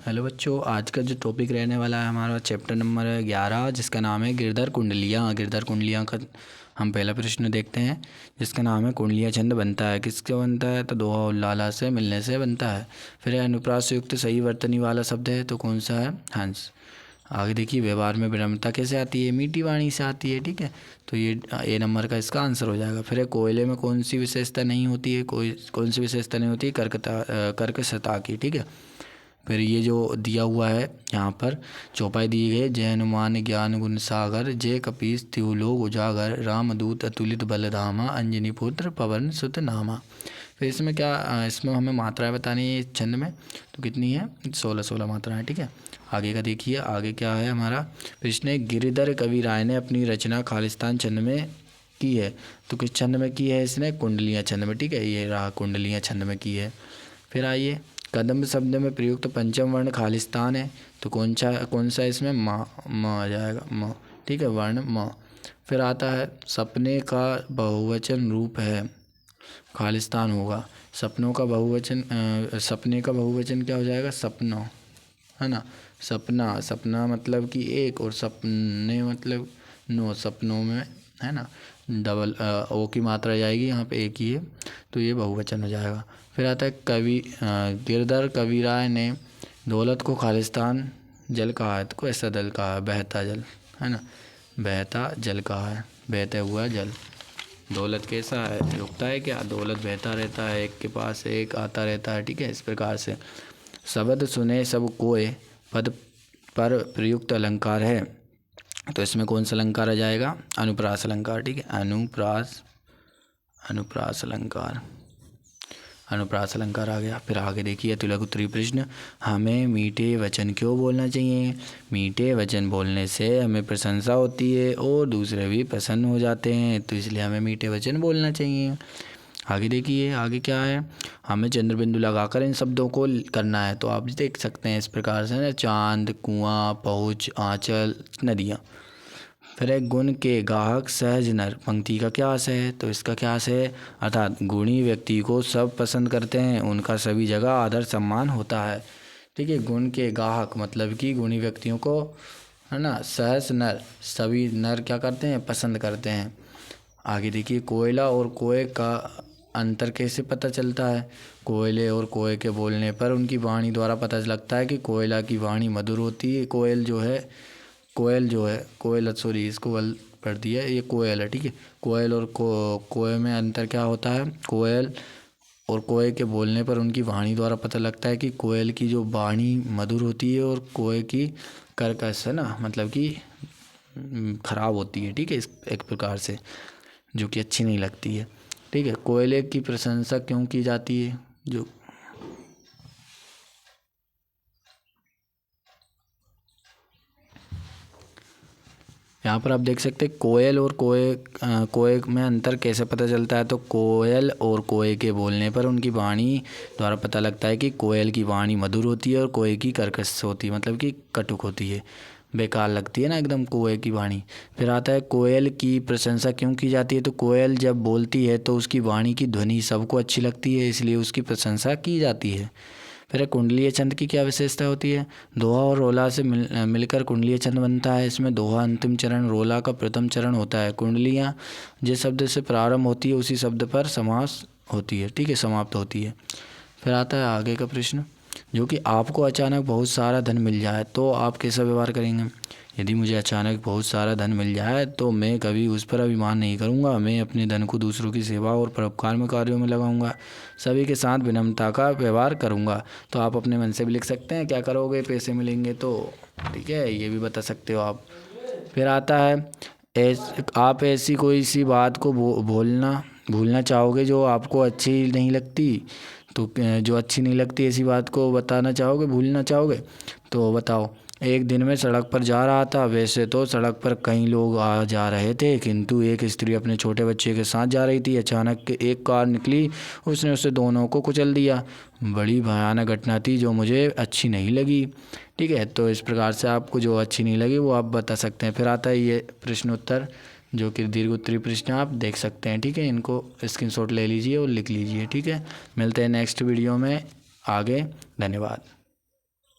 Hello बच्चों, आज का जो टॉपिक रहने वाला है हमारा चैप्टर नंबर 11, जिसका नाम है गिरधर कुंडलियाँ। गिरधर कुंडलियाँ का हम पहला प्रश्न देखते हैं, जिसका नाम है कुंडलिया छंद बनता है किससे बनता है, तो दोहा और लाला से मिलने से बनता है। फिर अनुप्रास से युक्त सही वर्तनी वाला शब्द है, तो कौन सा है, हंस। आगे देखिए, व्यवहार में विनम्रता कैसे आती है, मीठी वाणी से आती है। ठीक है, तो ये ए नंबर का इसका आंसर हो जाएगा। फिर कोयले में कौन सी विशेषता नहीं होती है, कौन सी विशेषता नहीं होती है, कर्कशता की। ठीक है, फिर ये जो दिया हुआ है यहाँ पर चौपाई दी गई है, जय हनुमान ज्ञान गुण सागर, जय कपीस तिहु लोक उजागर, रामदूत अतुलित बलधामा, अंजनी पुत्र पवन सुत नामा। फिर इसमें क्या, इसमें हमें मात्राएं बतानी है इस छंद में, तो कितनी है, 16 मात्राएं। ठीक है, आगे का देखिए, आगे क्या है हमारा प्रश्न। गिरिधर कवि राय ने अपनी रचना खालिस्तान छंद में की है, तो किस छंद में की है, इसने कुंडलियाँ छंद में। ठीक है, ये रहा कुंडलियाँ छंद में की है। फिर आइए, कदम्ब शब्द में प्रयुक्त पंचम वर्ण खालिस्तान है, तो कौन सा इसमें म आ जाएगा, म। ठीक है, वर्ण म। फिर आता है सपने का बहुवचन रूप है, खालिस्तान होगा। सपनों का बहुवचन, सपने का बहुवचन क्या हो जाएगा, सपनों, है ना। सपना, सपना मतलब कि एक, और सपने मतलब नो, सपनों में, है ना, डबल ओ की मात्रा जाएगी, यहाँ पे एक ही है, तो ये बहुवचन हो जाएगा। फिर आता है गिरधर कवि राय ने दौलत को खालिस्तान जल कहा है, तो कैसा जल कहा है, बहता जल, है ना, बहता जल कहा है, बहते हुआ जल। दौलत कैसा है, रुकता है क्या, दौलत बहता रहता है, एक के पास एक आता रहता है। ठीक है, इस प्रकार से। शब्द सुने सब कोय पद पर प्रयुक्त अलंकार है, तो इसमें कौन सा अलंकार आ जाएगा, अनुप्रास अलंकार। ठीक है, अनुप्रास अलंकार, अनुप्रास अलंकार आ गया। फिर आगे देखिए, तिलक उत्तरी प्रश्न, हमें मीठे वचन क्यों बोलना चाहिए। मीठे वचन बोलने से हमें प्रशंसा होती है और दूसरे भी प्रसन्न हो जाते हैं, तो इसलिए हमें मीठे वचन बोलना चाहिए। आगे देखिए, आगे क्या है, हमें चंद्र बिंदु लगाकर इन शब्दों को करना है, तो आप देख सकते हैं इस प्रकार से ना, चांद, कुआं, पहुँच, आंचल, नदियाँ। फिर एक गुण के गाहक सहज नर, पंक्ति का क्या आशय है, तो इसका क्या आशय है, अर्थात गुणी व्यक्ति को सब पसंद करते हैं, उनका सभी जगह आदर सम्मान होता है। ठीक है, गुण के गाहक मतलब कि गुणी व्यक्तियों को, है ना, सहज नर, सभी नर क्या करते हैं, पसंद करते हैं। आगे देखिए, कोयला और कोय का अंतर कैसे पता चलता है। कोयले और कोय के बोलने पर उनकी वाणी द्वारा पता लगता है कि कोयला की वाणी मधुर होती है, कोयल सॉरी, इसको गलत पढ़ दिया, ये कोयल है। ठीक है, कोयल और कोय में अंतर क्या होता है, कोयल और कोय के बोलने पर उनकी वाणी द्वारा पता लगता है कि कोयल की जो वाणी मधुर होती है और कोय की कर्कश, है ना, मतलब कि खराब होती है। ठीक है, इस एक प्रकार से, जो कि अच्छी नहीं लगती है। ठीक है, कोयले की प्रशंसा क्यों की जाती है, जो यहाँ पर आप देख सकते हैं कोयल और कोय में अंतर कैसे पता चलता है, तो कोयल और कोय के बोलने पर उनकी वाणी द्वारा पता लगता है कि कोयल की वाणी मधुर होती है और कोय की कर्कश होती है, मतलब कि कटुक होती है, बेकार लगती है ना एकदम कोय की वाणी। फिर आता है कोयल की प्रशंसा क्यों की जाती है, तो कोयल जब बोलती है तो उसकी वाणी की ध्वनि सबको अच्छी लगती है, इसलिए उसकी प्रशंसा की जाती है। फिर कुंडलीय छंद की क्या विशेषता होती है, दोहा और रोला से मिलकर कुंडलीय छंद बनता है। इसमें दोहा अंतिम चरण, रोला का प्रथम चरण होता है। कुंडलियाँ जिस शब्द से प्रारंभ होती है उसी शब्द पर समास होती है। ठीक है, समाप्त होती है। फिर आता है आगे का प्रश्न, जो कि आपको अचानक बहुत सारा धन मिल जाए तो आप कैसा व्यवहार करेंगे। यदि मुझे अचानक बहुत सारा धन मिल जाए तो मैं कभी उस पर अभिमान नहीं करूँगा, मैं अपने धन को दूसरों की सेवा और परोपकार में कार्यों में लगाऊंगा, सभी के साथ विनम्रता का व्यवहार करूँगा। तो आप अपने मन से भी लिख सकते हैं क्या करोगे पैसे मिलेंगे तो। ठीक है, ये भी बता सकते हो आप। फिर आता है आप ऐसी कोई सी बात को भूलना चाहोगे जो आपको अच्छी नहीं लगती, तो जो अच्छी नहीं लगती ऐसी बात को बताना चाहोगे, भूलना चाहोगे, तो बताओ। एक दिन मैं सड़क पर जा रहा था, वैसे तो सड़क पर कई लोग आ जा रहे थे, किंतु एक स्त्री अपने छोटे बच्चे के साथ जा रही थी। अचानक एक कार निकली, उसने उसे दोनों को कुचल दिया। बड़ी भयानक घटना थी जो मुझे अच्छी नहीं लगी। ठीक है, तो इस प्रकार से आपको जो अच्छी नहीं लगी वो आप बता सकते हैं। फिर आता है ये प्रश्न उत्तर, जो कि दीर्घ उत्तरीय प्रश्न आप देख सकते हैं। ठीक है, इनको स्क्रीनशॉट ले लीजिए और लिख लीजिए। ठीक है, मिलते हैं नेक्स्ट वीडियो में आगे। धन्यवाद।